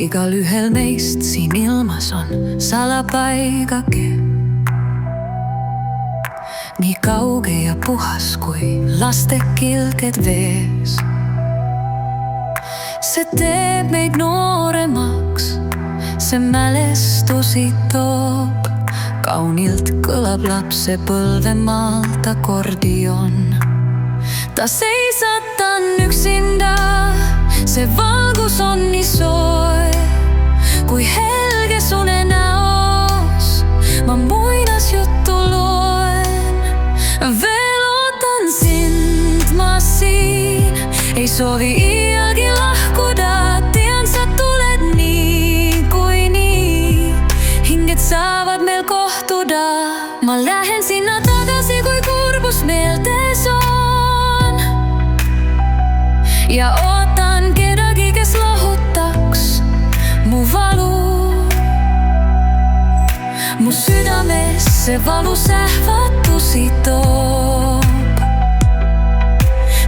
Igalühel meist siin ilmas on salapaigake, nii kauge ja puhas kui laste kilged vees. See teeb meid nooremaks, see mälestusi toob, kaunilt kõlab lapsepõlvemaalt akordion. Ta seisatan üksinda, see valgus on nii soe, kui helge su näos ma muinasjuttu loen. Veel ootan sind ma siin, ei soovi iialgi lahkuda, tean sa tuled niikuinii, hinged saavad meil kohtuda. Ma lähen sinna tagasi, kui kurbus meeltes on, ja ootan kedagi, kes lohutaks mu valu. Mu südamesse valus ähvatusi toob,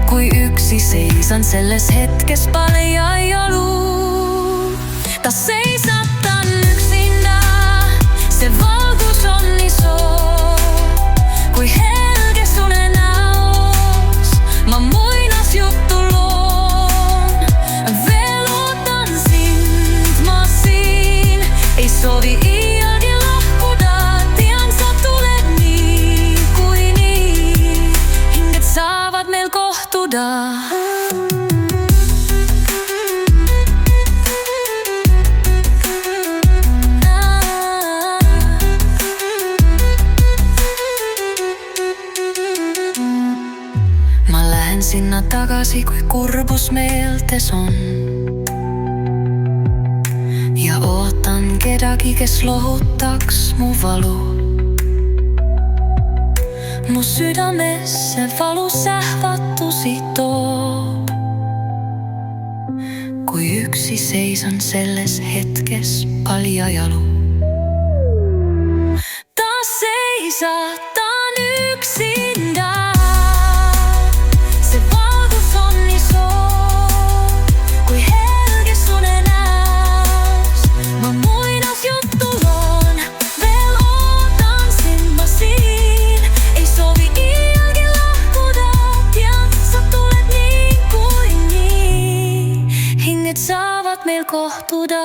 kui üksi seisan selles hetkes palja jalu. Ta seisatan üksinda, see valgus on nii soov, kui helge su näos ma muinasjuttu loon. Veel ootan sind ma siin, ei soovi iialgi lahkuda, tean sa tuled niikuinii, hinged saavad meil kohtuda. Ma lähen sinna tagasi, kui kurbus meeltes on, ja ootan kedagi, kes lohutaks mu valu. Mu südamesse valus ähvatusi toob, kui üksi seisan selles hetkes palja jalu. Ta seisatan üksinda, see valgus on nii soov, kui helge su näos ma muinasjuttu loon. Veel ootan sind ma siin, ei soovi iialgi lahkuda, tean sa tuled niikuinii, hinged saavad meil kohtuda.